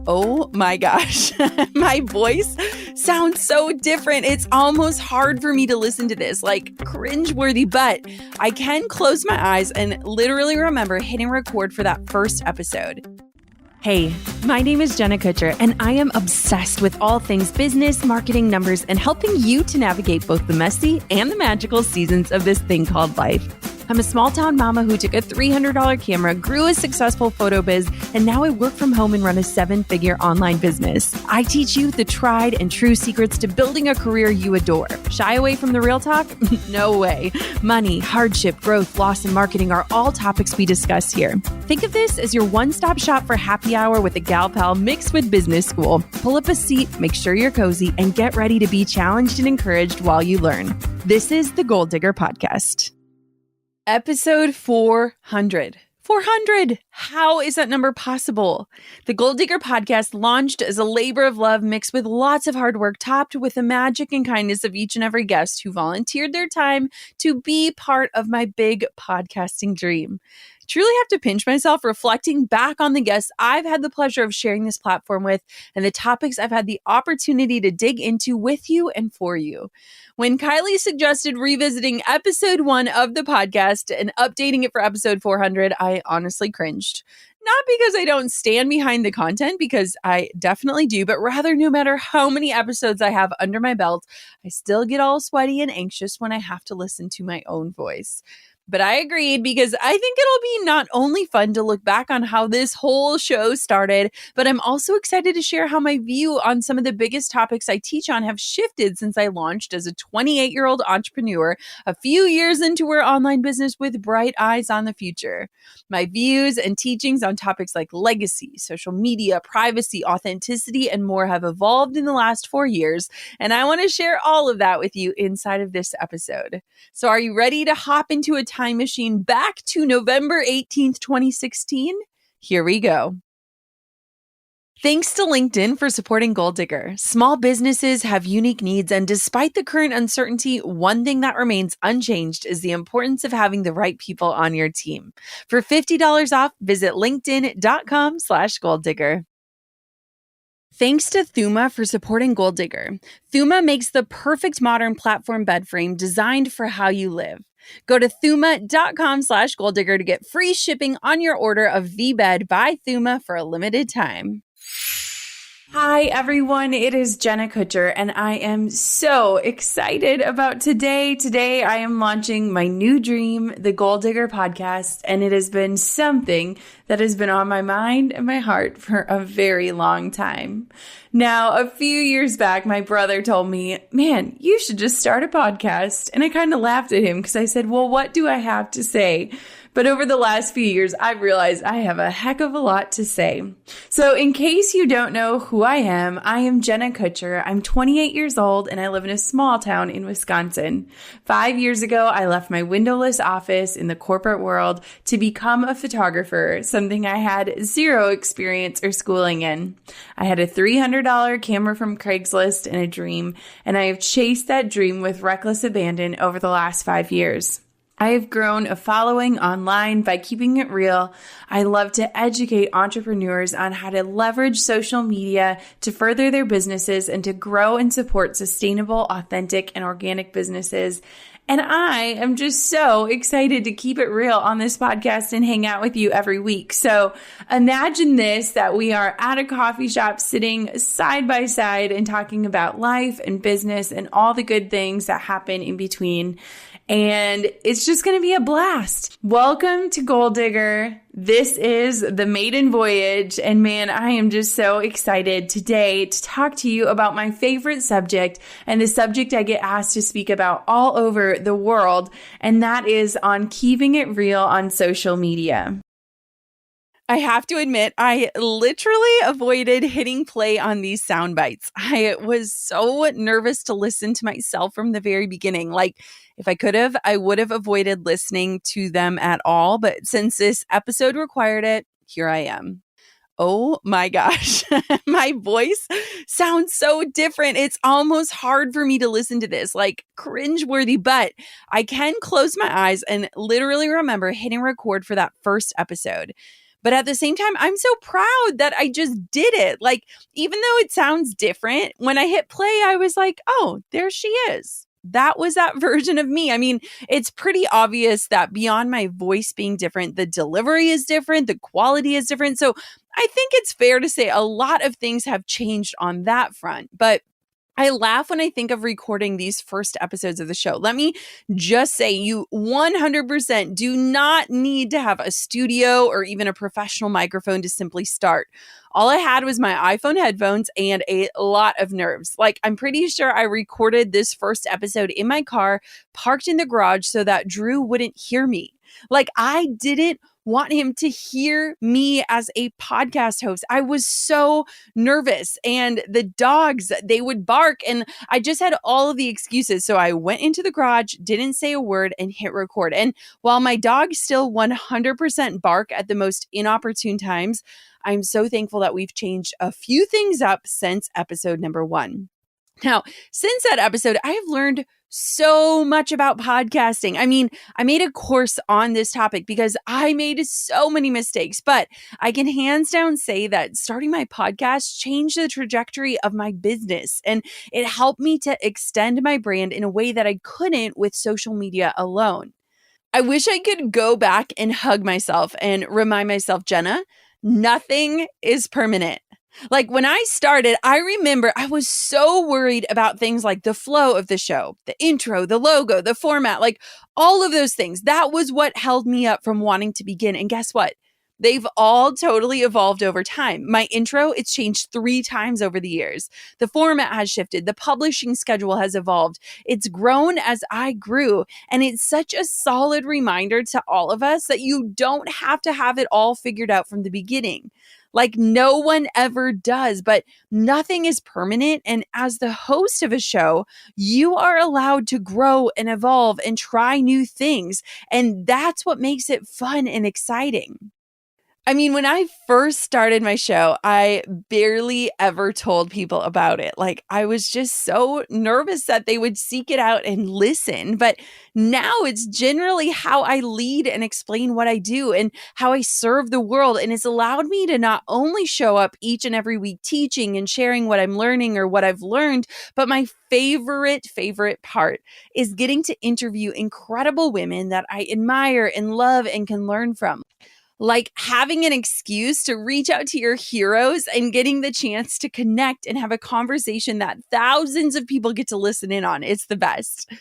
Oh my gosh, my voice sounds so different. It's almost hard for me to listen to this, like cringeworthy, but I can close my eyes and literally remember hitting record for that first episode. Hey, my name is Jenna Kutcher, and I am obsessed with all things business, marketing, numbers, and helping you to navigate both the messy and the magical seasons of this thing called life. I'm a small town mama who took a $300 camera, grew a successful photo biz, and now I work from home and run a 7-figure online business. I teach you the tried and true secrets to building a career you adore. Shy away from the real talk? No way. Money, hardship, growth, loss, and marketing are all topics we discuss here. Think of this as your one-stop shop for happy hour with a gal pal mixed with business school. Pull up a seat, make sure you're cozy, and get ready to be challenged and encouraged while you learn. This is the Goal Digger Podcast. Episode 400. 400! How is that number possible? The Goal Digger Podcast launched as a labor of love mixed with lots of hard work, topped with the magic and kindness of each and every guest who volunteered their time to be part of my big podcasting dream. Truly have to pinch myself reflecting back on the guests I've had the pleasure of sharing this platform with and the topics I've had the opportunity to dig into with you and for you. When Kylie suggested revisiting episode 1 of the podcast and updating it for episode 400, I honestly cringed. Not because I don't stand behind the content, because I definitely do, but rather no matter how many episodes I have under my belt, I still get all sweaty and anxious when I have to listen to my own voice. But I agreed because I think it'll be not only fun to look back on how this whole show started, but I'm also excited to share how my view on some of the biggest topics I teach on have shifted since I launched as a 28-year-old entrepreneur a few years into our online business with bright eyes on the future. My views and teachings on topics like legacy, social media, privacy, authenticity, and more have evolved in the last 4 years, and I want to share all of that with you inside of this episode. So are you ready to hop into a time machine back to November 18th, 2016? Here we go. Thanks to LinkedIn for supporting Goal Digger. Small businesses have unique needs, and despite the current uncertainty, one thing that remains unchanged is the importance of having the right people on your team. For $50 off, visit linkedin.com/goaldigger. Thanks to Thuma for supporting Goal Digger. Thuma makes the perfect modern platform bed frame designed for how you live. Go to thuma.com/goaldigger to get free shipping on your order of V-Bed by Thuma for a limited time. Hi, everyone. It is Jenna Kutcher, and I am so excited about today. Today, I am launching my new dream, the Goal Digger Podcast, and it has been something that has been on my mind and my heart for a very long time. Now, a few years back, my brother told me, man, you should just start a podcast. And I kind of laughed at him because I said, well, what do I have to say? But over the last few years, I've realized I have a heck of a lot to say. So in case you don't know who I am Jenna Kutcher. I'm 28 years old and I live in a small town in Wisconsin. 5 years ago, I left my windowless office in the corporate world to become a photographer, something I had zero experience or schooling in. I had a $300 camera from Craigslist and a dream, and I have chased that dream with reckless abandon over the last 5 years. I have grown a following online by keeping it real. I love to educate entrepreneurs on how to leverage social media to further their businesses and to grow and support sustainable, authentic, and organic businesses. And I am just so excited to keep it real on this podcast and hang out with you every week. So imagine this, that we are at a coffee shop sitting side by side and talking about life and business and all the good things that happen in between. And it's just going to be a blast. Welcome to Goal Digger. This is the maiden voyage. And man, I am just so excited today to talk to you about my favorite subject and the subject I get asked to speak about all over the world. And that is on keeping it real on social media. I have to admit, I literally avoided hitting play on these sound bites. I was so nervous to listen to myself from the very beginning. Like, if I could have, I would have avoided listening to them at all. But since this episode required it, here I am. Oh my gosh, my voice sounds so different. It's almost hard for me to listen to this, like cringeworthy, but I can close my eyes and literally remember hitting record for that first episode. But at the same time, I'm so proud that I just did it. Like, even though it sounds different, when I hit play, I was like, oh, there she is. That was that version of me. I mean, it's pretty obvious that beyond my voice being different, the delivery is different, the quality is different. So I think it's fair to say a lot of things have changed on that front. But I laugh when I think of recording these first episodes of the show. Let me just say, you 100% do not need to have a studio or even a professional microphone to simply start. All I had was my iPhone headphones and a lot of nerves. Like, I'm pretty sure I recorded this first episode in my car, parked in the garage so that Drew wouldn't hear me. Like, I didn't want him to hear me as a podcast host. I was so nervous, and the dogs, they would bark, and I just had all of the excuses. So I went into the garage, didn't say a word, and hit record. And while my dogs still 100% bark at the most inopportune times, I'm so thankful that we've changed a few things up since episode number 1. Now, since that episode, I have learned so much about podcasting. I mean, I made a course on this topic because I made so many mistakes, but I can hands down say that starting my podcast changed the trajectory of my business, and it helped me to extend my brand in a way that I couldn't with social media alone. I wish I could go back and hug myself and remind myself, Jenna, nothing is permanent. Like, when I started, I remember I was so worried about things like the flow of the show, the intro, the logo, the format, like all of those things. That was what held me up from wanting to begin. And guess what? They've all totally evolved over time. My intro, it's changed 3 times over the years. The format has shifted. The publishing schedule has evolved. It's grown as I grew. And it's such a solid reminder to all of us that you don't have to have it all figured out from the beginning. Like, no one ever does, but nothing is permanent. And as the host of a show, you are allowed to grow and evolve and try new things. And that's what makes it fun and exciting. I mean, when I first started my show, I barely ever told people about it. Like, I was just so nervous that they would seek it out and listen. But now it's generally how I lead and explain what I do and how I serve the world. And it's allowed me to not only show up each and every week teaching and sharing what I'm learning or what I've learned, but my favorite part is getting to interview incredible women that I admire and love and can learn from. Like, having an excuse to reach out to your heroes and getting the chance to connect and have a conversation that thousands of people get to listen in on. It's the best.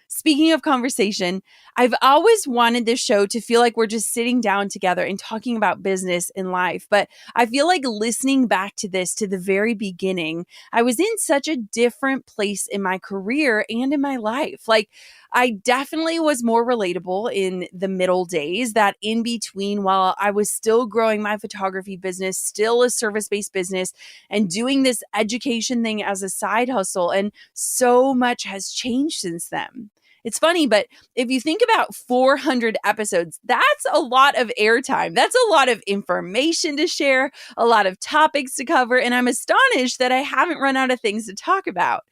Speaking of conversation, I've always wanted this show to feel like we're just sitting down together and talking about business and life. But I feel like listening back to this to the very beginning, I was in such a different place in my career and in my life. Like, I definitely was more relatable in the middle days, that in between, while I was still growing my photography business, still a service-based business, and doing this education thing as a side hustle. And so much has changed since then. It's funny, but if you think about 400 episodes, that's a lot of airtime. That's a lot of information to share, a lot of topics to cover, and I'm astonished that I haven't run out of things to talk about.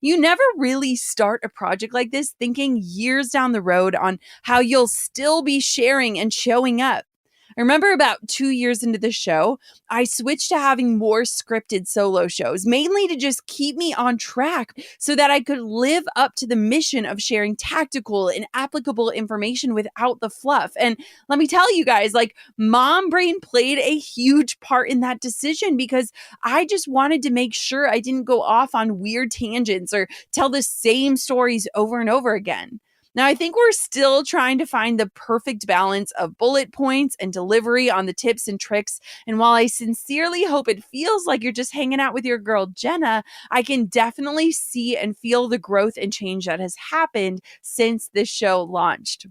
You never really start a project like this thinking years down the road on how you'll still be sharing and showing up. I remember about 2 years into the show, I switched to having more scripted solo shows, mainly to just keep me on track so that I could live up to the mission of sharing tactical and applicable information without the fluff. And let me tell you guys, like, mom brain played a huge part in that decision because I just wanted to make sure I didn't go off on weird tangents or tell the same stories over and over again. Now, I think we're still trying to find the perfect balance of bullet points and delivery on the tips and tricks. And while I sincerely hope it feels like you're just hanging out with your girl, Jenna, I can definitely see and feel the growth and change that has happened since this show launched.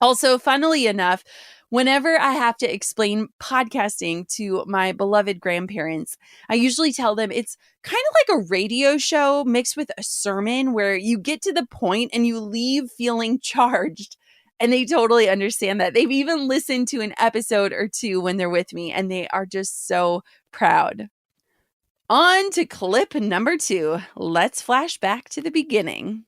Also, funnily enough, whenever I have to explain podcasting to my beloved grandparents, I usually tell them it's kind of like a radio show mixed with a sermon where you get to the point and you leave feeling charged. And they totally understand that. They've even listened to an episode or two when they're with me, and they are just so proud. On to clip number 2. Let's flash back to the beginning.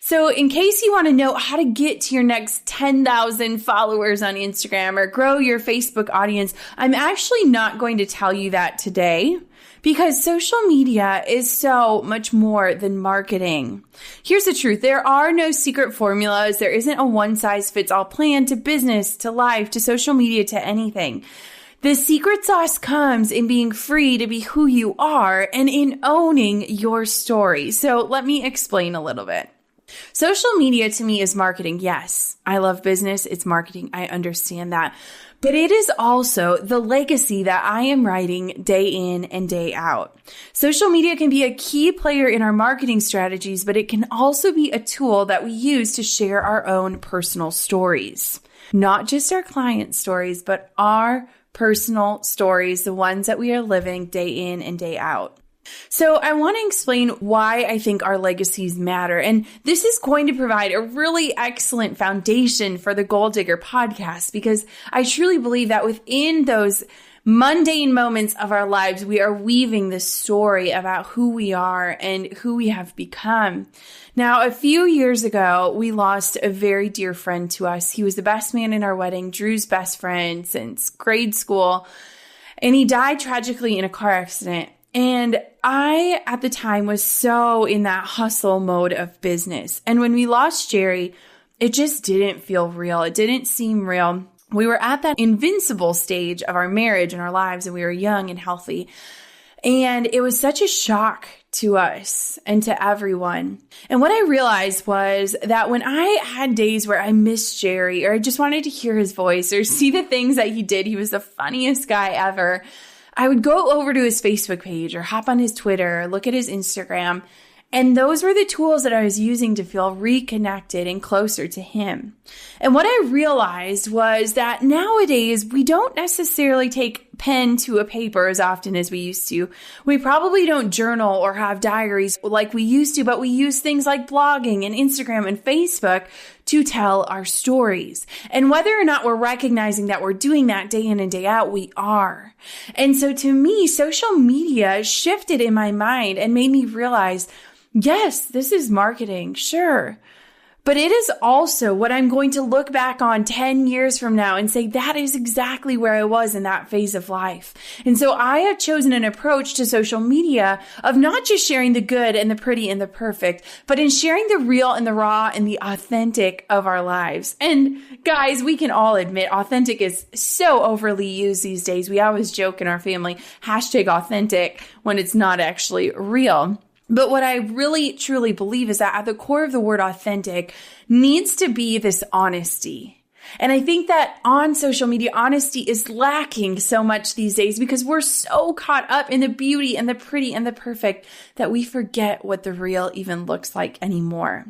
So in case you want to know how to get to your next 10,000 followers on Instagram or grow your Facebook audience, I'm actually not going to tell you that today because social media is so much more than marketing. Here's the truth. There are no secret formulas. There isn't a one-size-fits-all plan to business, to life, to social media, to anything. The secret sauce comes in being free to be who you are and in owning your story. So let me explain a little bit. Social media to me is marketing. Yes, I love business. It's marketing. I understand that. But it is also the legacy that I am writing day in and day out. Social media can be a key player in our marketing strategies, but it can also be a tool that we use to share our own personal stories. Not just our client stories, but our personal stories, the ones that we are living day in and day out. So I want to explain why I think our legacies matter. And this is going to provide a really excellent foundation for the Goal Digger podcast, because I truly believe that within those mundane moments of our lives, we are weaving the story about who we are and who we have become. Now, a few years ago, we lost a very dear friend to us. He was the best man in our wedding, Drew's best friend since grade school, and he died tragically in a car accident. And I, at the time, was so in that hustle mode of business. And when we lost Jerry, it just didn't feel real. It didn't seem real. We were at that invincible stage of our marriage and our lives, and we were young and healthy. And it was such a shock to us and to everyone. And what I realized was that when I had days where I missed Jerry, or I just wanted to hear his voice or see the things that he did, he was the funniest guy ever. I would go over to his Facebook page or hop on his Twitter or look at his Instagram. And those were the tools that I was using to feel reconnected and closer to him. And what I realized was that nowadays we don't necessarily take pen to a paper as often as we used to. We probably don't journal or have diaries like we used to, but we use things like blogging and Instagram and Facebook to tell our stories. And whether or not we're recognizing that we're doing that day in and day out, we are. And so to me, social media shifted in my mind and made me realize, yes, this is marketing, sure. But it is also what I'm going to look back on 10 years from now and say, that is exactly where I was in that phase of life. And so I have chosen an approach to social media of not just sharing the good and the pretty and the perfect, but in sharing the real and the raw and the authentic of our lives. And guys, we can all admit authentic is so overly used these days. We always joke in our family, #authentic, when it's not actually real. But what I really, truly believe is that at the core of the word authentic needs to be this honesty. And I think that on social media, honesty is lacking so much these days because we're so caught up in the beauty and the pretty and the perfect that we forget what the real even looks like anymore.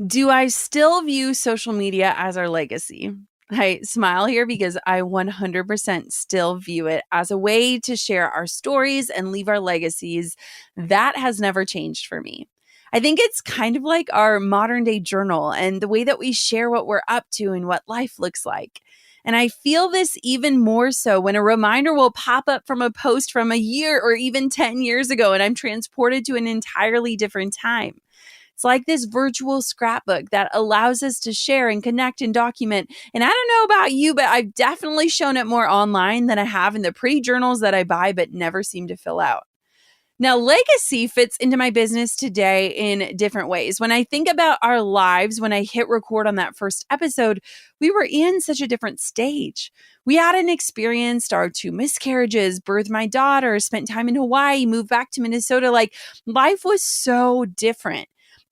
Do I still view social media as our legacy? I smile here because I 100% still view it as a way to share our stories and leave our legacies. That has never changed for me. I think it's kind of like our modern day journal and the way that we share what we're up to and what life looks like. And I feel this even more so when a reminder will pop up from a post from a year or even 10 years ago and I'm transported to an entirely different time. It's like this virtual scrapbook that allows us to share and connect and document. And I don't know about you, but I've definitely shown it more online than I have in the pretty journals that I buy but never seem to fill out. Now, legacy fits into my business today in different ways. When I think about our lives, when I hit record on that first episode, we were in such a different stage. We hadn't experienced our 2 miscarriages, birthed my daughter, spent time in Hawaii, moved back to Minnesota. Like, life was so different.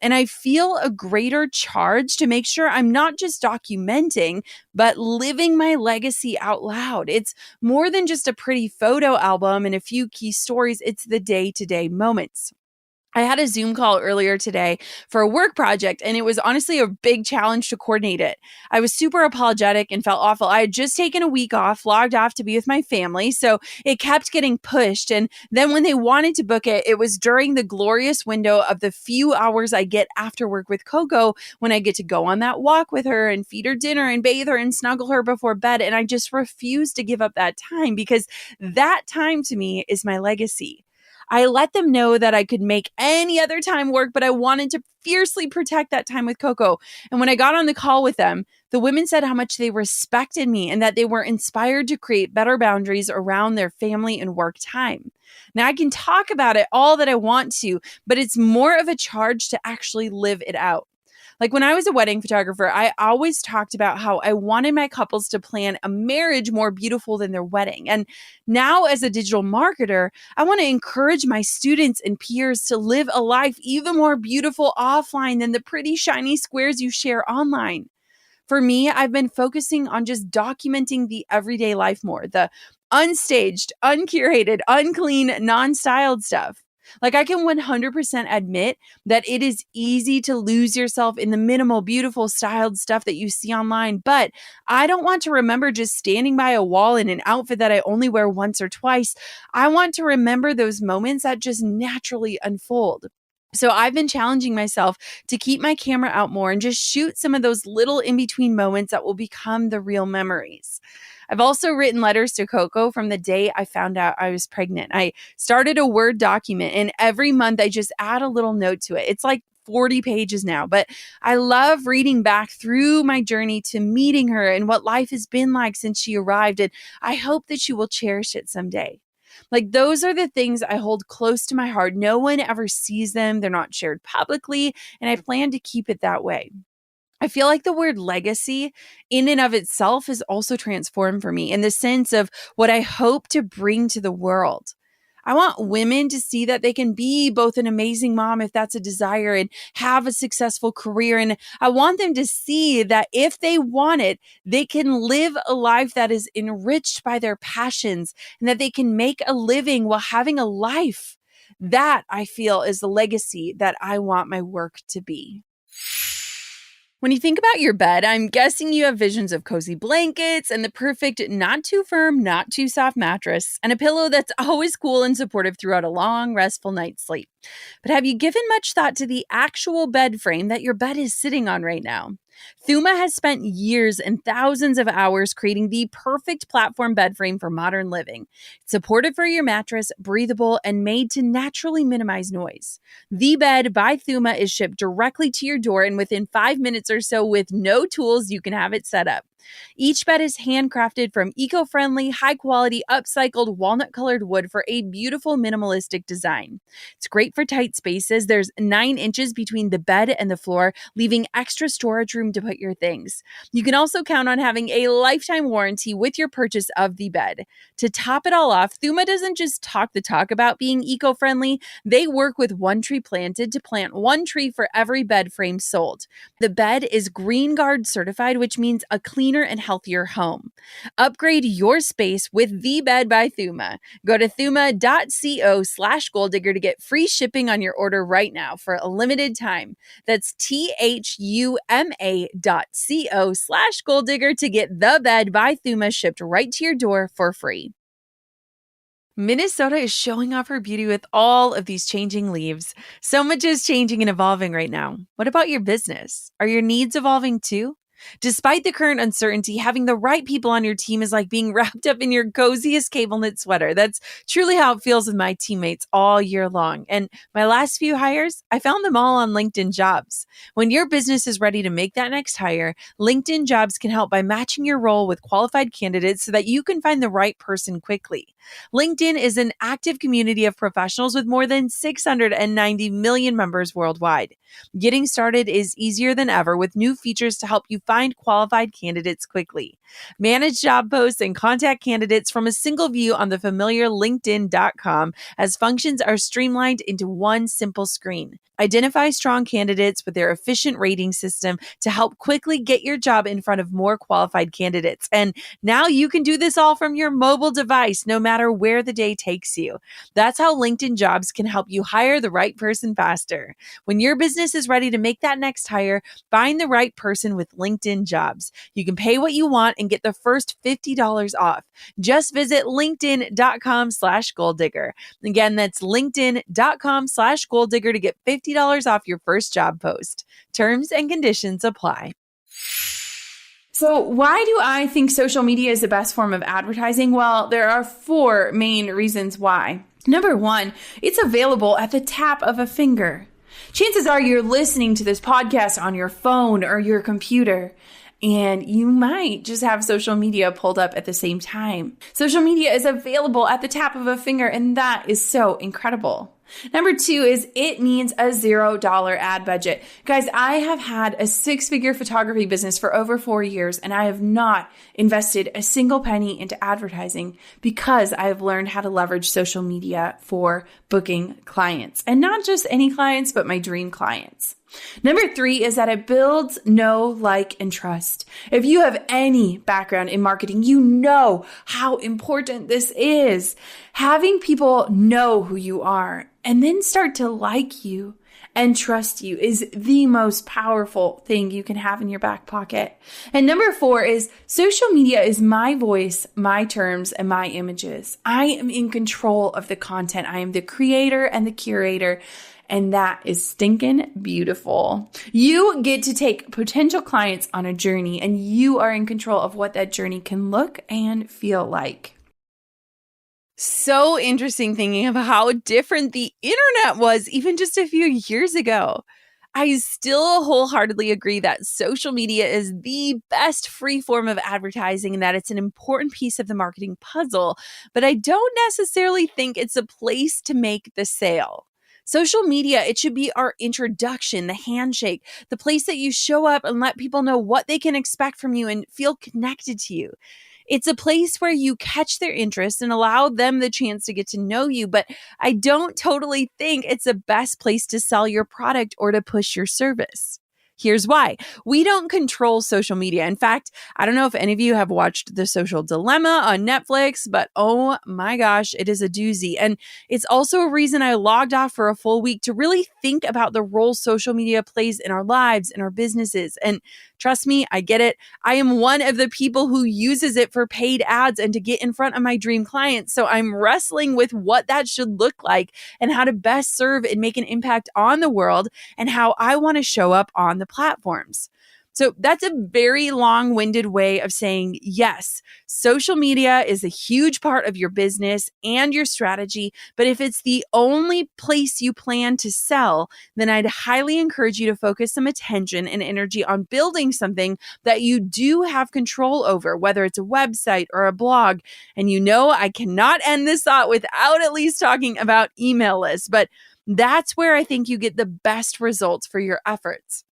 And I feel a greater charge to make sure I'm not just documenting, but living my legacy out loud. It's more than just a pretty photo album and a few key stories. It's the day-to-day moments. I had a Zoom call earlier today for a work project, and it was honestly a big challenge to coordinate it. I was super apologetic and felt awful. I had just taken a week off, logged off to be with my family, so it kept getting pushed. And then when they wanted to book it, it was during the glorious window of the few hours I get after work with Coco when I get to go on that walk with her and feed her dinner and bathe her and snuggle her before bed. And I just refused to give up that time because that time to me is my legacy. I let them know that I could make any other time work, but I wanted to fiercely protect that time with Coco. And when I got on the call with them, the women said how much they respected me and that they were inspired to create better boundaries around their family and work time. Now, I can talk about it all that I want to, but it's more of a charge to actually live it out. Like when I was a wedding photographer, I always talked about how I wanted my couples to plan a marriage more beautiful than their wedding. And now, as a digital marketer, I want to encourage my students and peers to live a life even more beautiful offline than the pretty, shiny squares you share online. For me, I've been focusing on just documenting the everyday life more, the unstaged, uncurated, unclean, non-styled stuff. Like I can 100% admit that it is easy to lose yourself in the minimal, beautiful, styled stuff that you see online, but I don't want to remember just standing by a wall in an outfit that I only wear once or twice. I want to remember those moments that just naturally unfold. So I've been challenging myself to keep my camera out more and just shoot some of those little in-between moments that will become the real memories. I've also written letters to Coco from the day I found out I was pregnant. I started a Word document, and every month I just add a little note to it. It's like 40 pages now, but I love reading back through my journey to meeting her and what life has been like since she arrived. And I hope that she will cherish it someday. Like those are the things I hold close to my heart. No one ever sees them. They're not shared publicly, and I plan to keep it that way. I feel like the word legacy in and of itself has also transformed for me in the sense of what I hope to bring to the world. I want women to see that they can be both an amazing mom if that's a desire and have a successful career. And I want them to see that if they want it, they can live a life that is enriched by their passions and that they can make a living while having a life. That I feel is the legacy that I want my work to be. When you think about your bed, I'm guessing you have visions of cozy blankets and the perfect not too firm, not too soft mattress and a pillow that's always cool and supportive throughout a long, restful night's sleep. But have you given much thought to the actual bed frame that your bed is sitting on right now? Thuma has spent years and thousands of hours creating the perfect platform bed frame for modern living. It's supportive for your mattress, breathable, and made to naturally minimize noise. The Bed by Thuma is shipped directly to your door, and within 5 minutes or so, with no tools, you can have it set up. Each bed is handcrafted from eco-friendly, high-quality, upcycled walnut-colored wood for a beautiful minimalistic design. It's great for tight spaces. There's 9 inches between the bed and the floor, leaving extra storage room to put your things. You can also count on having a lifetime warranty with your purchase of the bed. To top it all off, Thuma doesn't just talk the talk about being eco-friendly. They work with One Tree Planted to plant 1 tree for every bed frame sold. The bed is Green Guard certified, which means a cleaner and healthier home. Upgrade your space with The Bed by Thuma. Go to thuma.co/goaldigger to get free shipping on your order right now for a limited time. That's THUMA.co/goaldigger to get The Bed by Thuma shipped right to your door for free. Minnesota is showing off her beauty with all of these changing leaves. So much is changing and evolving right now. What about your business? Are your needs evolving too? Despite the current uncertainty, having the right people on your team is like being wrapped up in your coziest cable knit sweater. That's truly how it feels with my teammates all year long. And my last few hires, I found them all on LinkedIn Jobs. When your business is ready to make that next hire, LinkedIn Jobs can help by matching your role with qualified candidates so that you can find the right person quickly. LinkedIn is an active community of professionals with more than 690 million members worldwide. Getting started is easier than ever with new features to help you find qualified candidates quickly. Manage job posts and contact candidates from a single view on the familiar LinkedIn.com as functions are streamlined into one simple screen. Identify strong candidates with their efficient rating system to help quickly get your job in front of more qualified candidates. And now you can do this all from your mobile device, no matter where the day takes you. That's how LinkedIn Jobs can help you hire the right person faster. When your business is ready to make that next hire, find the right person with LinkedIn Jobs. You can pay what you want and get the first $50 off. Just visit linkedin.com/goaldigger. Again, that's linkedin.com/goaldigger to get $50 off your first job post. Terms and conditions apply. So why do I think social media is the best form of advertising? Well, there are 4 main reasons why. Number one, it's available at the tap of a finger. Chances are you're listening to this podcast on your phone or your computer, and you might just have social media pulled up at the same time. Social media is available at the tap of a finger, and that is so incredible. Number two is it means a $0 ad budget. Guys, I have had a 6-figure photography business for over 4 years, and I have not invested a single penny into advertising because I have learned how to leverage social media for booking clients, and not just any clients, but my dream clients. Number three is that it builds know, like, and trust. If you have any background in marketing, you know how important this is. Having people know who you are and then start to like you and trust you is the most powerful thing you can have in your back pocket. And number four is social media is my voice, my terms, and my images. I am in control of the content. I am the creator and the curator. And that is stinking beautiful. You get to take potential clients on a journey, and you are in control of what that journey can look and feel like. So interesting thinking of how different the internet was even just a few years ago. I still wholeheartedly agree that social media is the best free form of advertising and that it's an important piece of the marketing puzzle, but I don't necessarily think it's a place to make the sale. Social media, it should be our introduction, the handshake, the place that you show up and let people know what they can expect from you and feel connected to you. It's a place where you catch their interest and allow them the chance to get to know you, but I don't totally think it's the best place to sell your product or to push your service. Here's why. We don't control social media. In fact, I don't know if any of you have watched The Social Dilemma on Netflix, but oh my gosh, it is a doozy. And it's also a reason I logged off for a full week to really think about the role social media plays in our lives and our businesses. And trust me, I get it. I am one of the people who uses it for paid ads and to get in front of my dream clients. So I'm wrestling with what that should look like and how to best serve and make an impact on the world and how I want to show up on the platforms. So that's a very long-winded way of saying, yes, social media is a huge part of your business and your strategy. But if it's the only place you plan to sell, then I'd highly encourage you to focus some attention and energy on building something that you do have control over, whether it's a website or a blog. And you know, I cannot end this thought without at least talking about email lists, but that's where I think you get the best results for your efforts.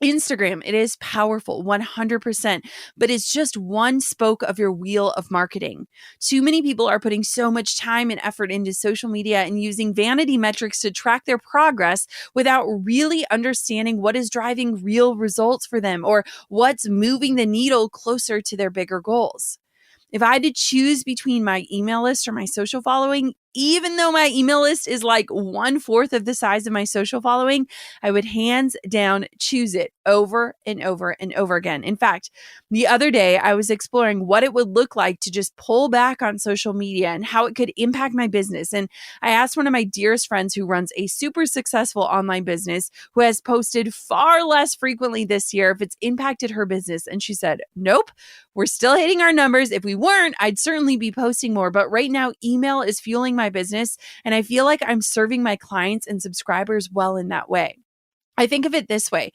Instagram, it is powerful, 100%, but it's just one spoke of your wheel of marketing. Too many people are putting so much time and effort into social media and using vanity metrics to track their progress without really understanding what is driving real results for them or what's moving the needle closer to their bigger goals. If I had to choose between my email list or my social following, even though my email list is like 1/4 of the size of my social following, I would hands down choose it over and over and over again. In fact, the other day I was exploring what it would look like to just pull back on social media and how it could impact my business. And I asked one of my dearest friends who runs a super successful online business who has posted far less frequently this year if it's impacted her business. And she said, nope, we're still hitting our numbers. If we weren't, I'd certainly be posting more. But right now, email is fueling my business. And I feel like I'm serving my clients and subscribers well in that way. I think of it this way.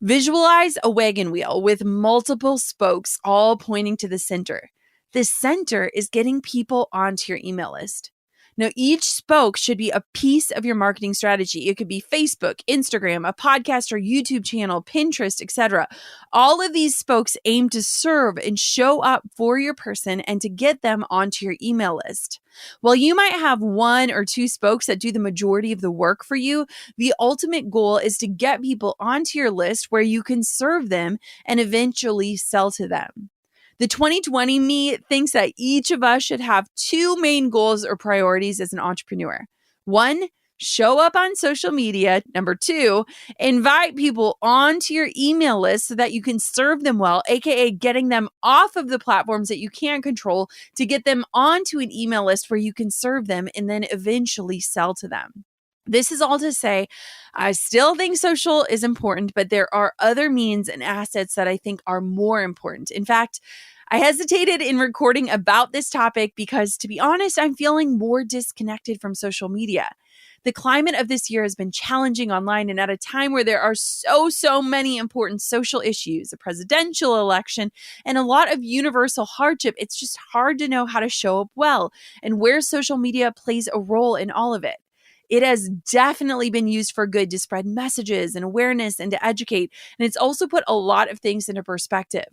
Visualize a wagon wheel with multiple spokes all pointing to the center. The center is getting people onto your email list. Now, each spoke should be a piece of your marketing strategy. It could be Facebook, Instagram, a podcast or YouTube channel, Pinterest, etc. All of these spokes aim to serve and show up for your person and to get them onto your email list. While you might have 1 or 2 spokes that do the majority of the work for you, the ultimate goal is to get people onto your list where you can serve them and eventually sell to them. The 2020 me thinks that each of us should have 2 main goals or priorities as an entrepreneur. 1, show up on social media. Number 2, invite people onto your email list so that you can serve them well, aka getting them off of the platforms that you can't control to get them onto an email list where you can serve them and then eventually sell to them. This is all to say, I still think social is important, but there are other means and assets that I think are more important. In fact, I hesitated in recording about this topic because, to be honest, I'm feeling more disconnected from social media. The climate of this year has been challenging online, and at a time where there are so many important social issues, a presidential election, and a lot of universal hardship, it's just hard to know how to show up well and where social media plays a role in all of it. It has definitely been used for good to spread messages and awareness and to educate, and it's also put a lot of things into perspective.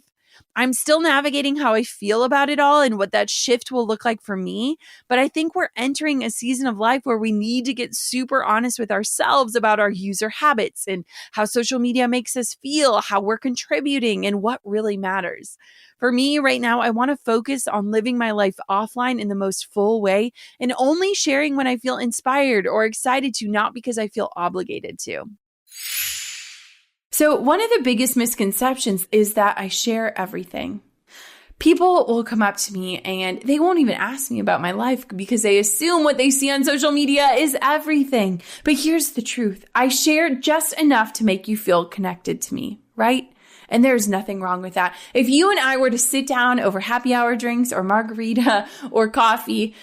I'm still navigating how I feel about it all and what that shift will look like for me. But I think we're entering a season of life where we need to get super honest with ourselves about our user habits and how social media makes us feel, how we're contributing, and what really matters. For me right now, I want to focus on living my life offline in the most full way and only sharing when I feel inspired or excited to, not because I feel obligated to. So one of the biggest misconceptions is that I share everything. People will come up to me and they won't even ask me about my life because they assume what they see on social media is everything. But here's the truth. I share just enough to make you feel connected to me, right? And there's nothing wrong with that. If you and I were to sit down over happy hour drinks or margarita or coffee,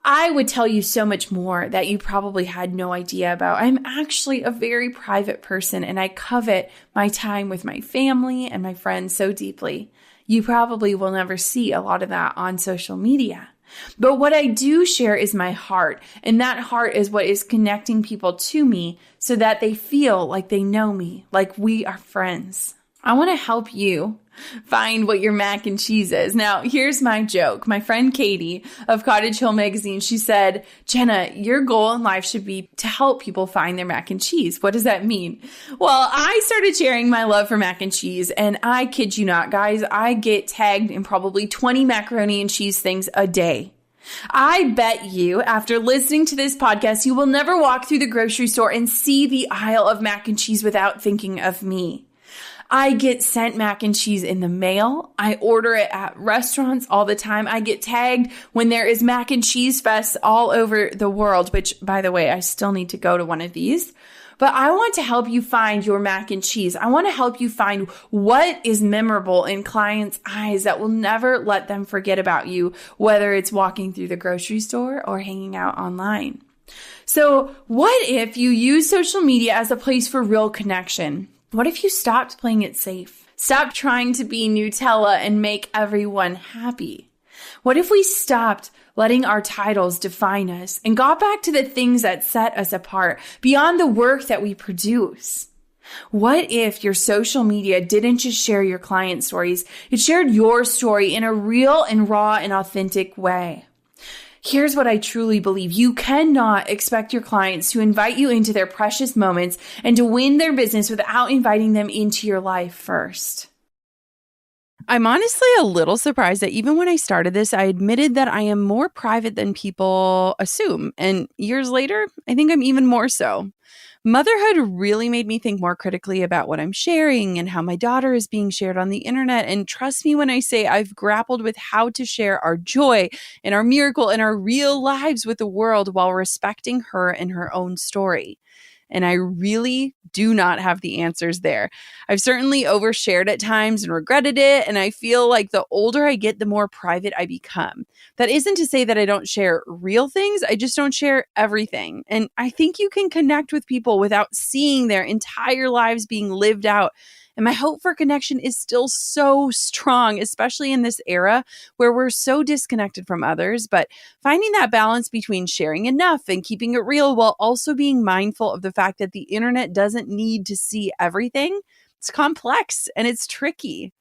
I would tell you so much more that you probably had no idea about. I'm actually a very private person, and I covet my time with my family and my friends so deeply. You probably will never see a lot of that on social media. But what I do share is my heart, and that heart is what is connecting people to me so that they feel like they know me, like we are friends. I want to help you find what your mac and cheese is. Now, here's my joke. My friend Katie of Cottage Hill Magazine, she said, Jenna, your goal in life should be to help people find their mac and cheese. What does that mean? Well, I started sharing my love for mac and cheese, and I kid you not, guys, I get tagged in probably 20 macaroni and cheese things a day. I bet you, after listening to this podcast, you will never walk through the grocery store and see the aisle of mac and cheese without thinking of me. I get sent mac and cheese in the mail. I order it at restaurants all the time. I get tagged when there is mac and cheese fests all over the world, which, by the way, I still need to go to one of these. But I want to help you find your mac and cheese. I want to help you find what is memorable in clients' eyes that will never let them forget about you, whether it's walking through the grocery store or hanging out online. So what if you use social media as a place for real connection? What if you stopped playing it safe? Stop trying to be Nutella and make everyone happy. What if we stopped letting our titles define us and got back to the things that set us apart beyond the work that we produce? What if your social media didn't just share your client stories, it shared your story in a real and raw and authentic way? Here's what I truly believe. You cannot expect your clients to invite you into their precious moments and to win their business without inviting them into your life first. I'm honestly a little surprised that even when I started this, I admitted that I am more private than people assume. And years later, I think I'm even more so. Motherhood really made me think more critically about what I'm sharing and how my daughter is being shared on the internet. And trust me when I say I've grappled with how to share our joy and our miracle and our real lives with the world while respecting her and her own story. And I really do not have the answers there. I've certainly overshared at times and regretted it. And I feel like the older I get, the more private I become. That isn't to say that I don't share real things. I just don't share everything. And I think you can connect with people without seeing their entire lives being lived out. And my hope for connection is still so strong, especially in this era where we're so disconnected from others. But finding that balance between sharing enough and keeping it real while also being mindful of the fact that the internet doesn't need to see everything, it's complex and it's tricky.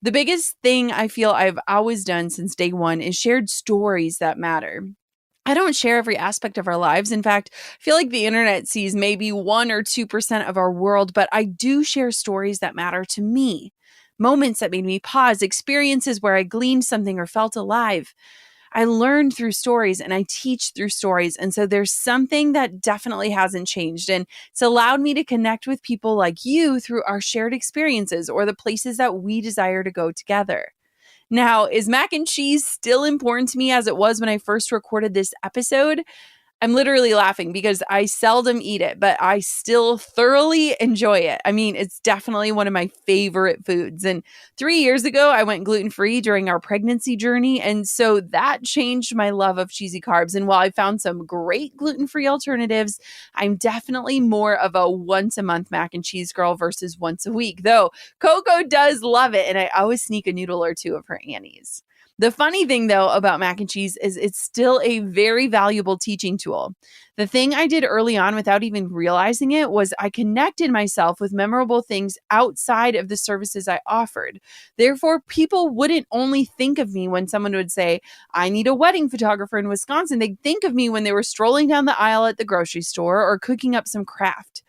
The biggest thing I feel I've always done since day one is shared stories that matter. I don't share every aspect of our lives. In fact, I feel like the internet sees maybe 1 or 2% of our world, but I do share stories that matter to me. Moments that made me pause, experiences where I gleaned something or felt alive. I learned through stories and I teach through stories. And so there's something that definitely hasn't changed. And it's allowed me to connect with people like you through our shared experiences or the places that we desire to go together. Now, is mac and cheese still important to me as it was when I first recorded this episode? I'm literally laughing because I seldom eat it, but I still thoroughly enjoy it. I mean, it's definitely one of my favorite foods. And 3 years ago, I went gluten free during our pregnancy journey. And so that changed my love of cheesy carbs. And while I found some great gluten free alternatives, I'm definitely more of a once a month mac and cheese girl versus once a week, though Coco does love it. And I always sneak a noodle or two of her Annie's. The funny thing, though, about mac and cheese is it's still a very valuable teaching tool. The thing I did early on without even realizing it was I connected myself with memorable things outside of the services I offered. Therefore, people wouldn't only think of me when someone would say, I need a wedding photographer in Wisconsin. They'd think of me when they were strolling down the aisle at the grocery store or cooking up some craft.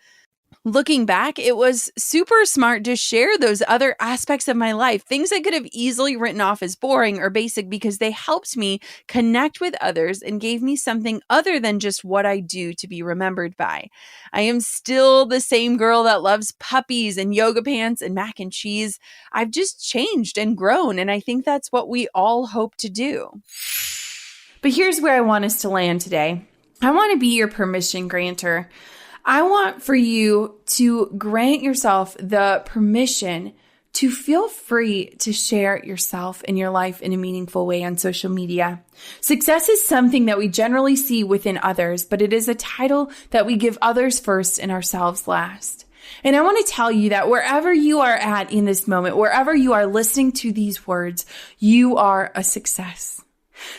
Looking back, it was super smart to share those other aspects of my life, things I could have easily written off as boring or basic because they helped me connect with others and gave me something other than just what I do to be remembered by. I am still the same girl that loves puppies and yoga pants and mac and cheese. I've just changed and grown, and I think that's what we all hope to do. But here's where I want us to land today. I want to be your permission granter. I want for you to grant yourself the permission to feel free to share yourself and your life in a meaningful way on social media. Success is something that we generally see within others, but it is a title that we give others first and ourselves last. And I want to tell you that wherever you are at in this moment, wherever you are listening to these words, you are a success.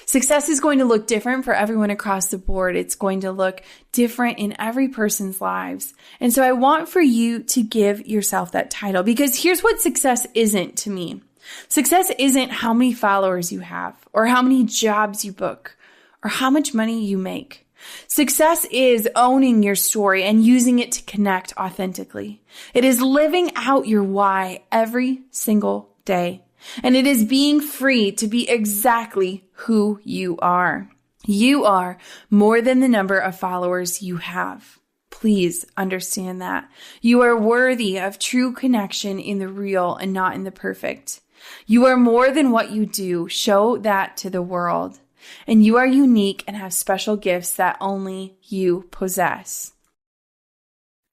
Success is going to look different for everyone across the board. It's going to look different in every person's lives. And so I want for you to give yourself that title, because here's what success isn't to me. Success isn't how many followers you have or how many jobs you book or how much money you make. Success is owning your story and using it to connect authentically. It is living out your why every single day. And it is being free to be exactly who you are. You are more than the number of followers you have. Please understand that. You are worthy of true connection in the real and not in the perfect. You are more than what you do. Show that to the world. And you are unique and have special gifts that only you possess.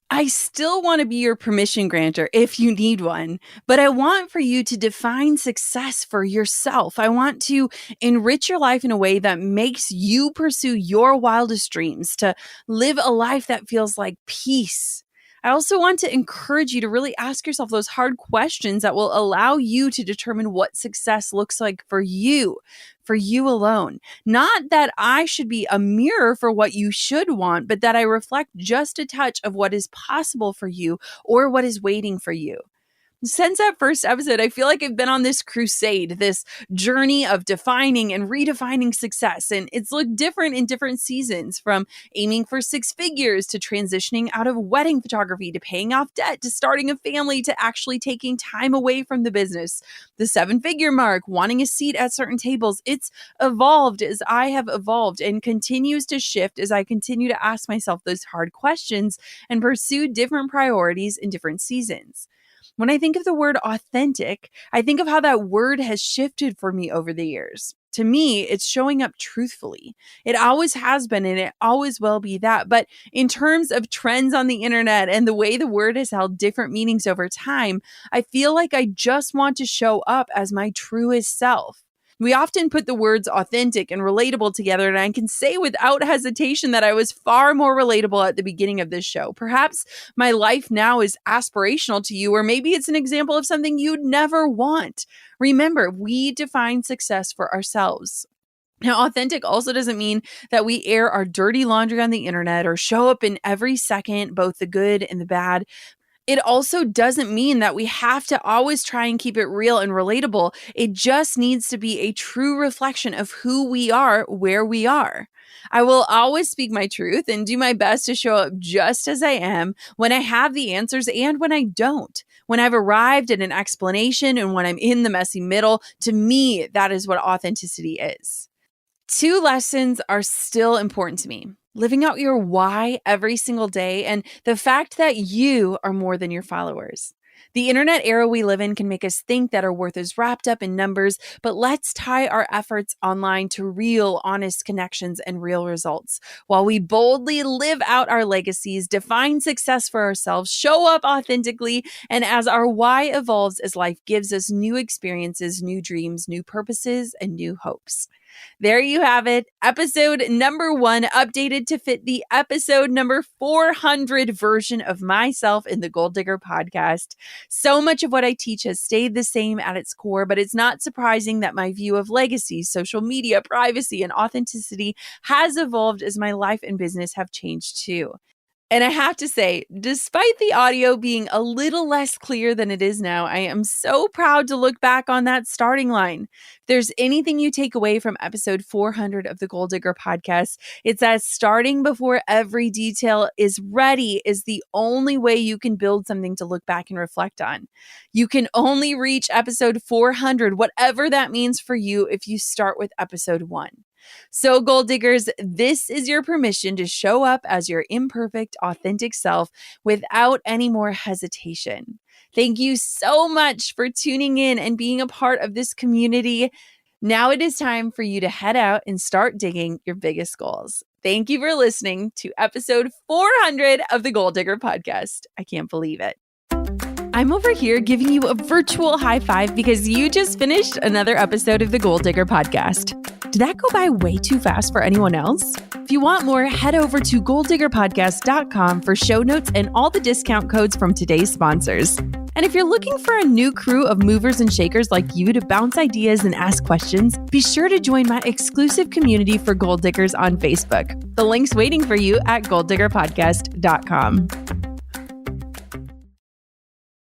I still want to be your permission granter if you need one, but I want for you to define success for yourself. I want to enrich your life in a way that makes you pursue your wildest dreams, to live a life that feels like peace. I also want to encourage you to really ask yourself those hard questions that will allow you to determine what success looks like for you alone. Not that I should be a mirror for what you should want, but that I reflect just a touch of what is possible for you or what is waiting for you. Since that first episode, I feel like I've been on this crusade, this journey of defining and redefining success. And it's looked different in different seasons, from aiming for 6 figures to transitioning out of wedding photography to paying off debt to starting a family to actually taking time away from the business. The 7-figure mark, wanting a seat at certain tables. It's evolved as I have evolved and continues to shift as I continue to ask myself those hard questions and pursue different priorities in different seasons. When I think of the word authentic, I think of how that word has shifted for me over the years. To me, it's showing up truthfully. It always has been, and it always will be that. But in terms of trends on the internet and the way the word has held different meanings over time, I feel like I just want to show up as my truest self. We often put the words authentic and relatable together, and I can say without hesitation that I was far more relatable at the beginning of this show. Perhaps my life now is aspirational to you, or maybe it's an example of something you'd never want. Remember, we define success for ourselves. Now, authentic also doesn't mean that we air our dirty laundry on the internet or show up in every second, both the good and the bad. It also doesn't mean that we have to always try and keep it real and relatable. It just needs to be a true reflection of who we are, where we are. I will always speak my truth and do my best to show up just as I am, when I have the answers and when I don't. When I've arrived at an explanation and when I'm in the messy middle. To me, that is what authenticity is. 2 lessons are still important to me: living out your why every single day, and the fact that you are more than your followers. The internet era we live in can make us think that our worth is wrapped up in numbers, but let's tie our efforts online to real, honest connections and real results. While we boldly live out our legacies, define success for ourselves, show up authentically, and as our why evolves as life gives us new experiences, new dreams, new purposes, and new hopes. There you have it. Episode number 1, updated to fit the episode number 400 version of myself in the Goal Digger podcast. So much of what I teach has stayed the same at its core, but it's not surprising that my view of legacy, social media, privacy, and authenticity has evolved as my life and business have changed too. And I have to say, despite the audio being a little less clear than it is now, I am so proud to look back on that starting line. If there's anything you take away from episode 400 of the Goal Digger podcast, it's that starting before every detail is ready is the only way you can build something to look back and reflect on. You can only reach episode 400, whatever that means for you, if you start with episode 1. So, Goal Diggers, this is your permission to show up as your imperfect, authentic self without any more hesitation. Thank you so much for tuning in and being a part of this community. Now it is time for you to head out and start digging your biggest goals. Thank you for listening to episode 400 of the Goal Digger podcast. I can't believe it. I'm over here giving you a virtual high five because you just finished another episode of the Goal Digger podcast. Did that go by way too fast for anyone else? If you want more, head over to goaldiggerpodcast.com for show notes and all the discount codes from today's sponsors. And if you're looking for a new crew of movers and shakers like you to bounce ideas and ask questions, be sure to join my exclusive community for Goal Diggers on Facebook. The link's waiting for you at goaldiggerpodcast.com.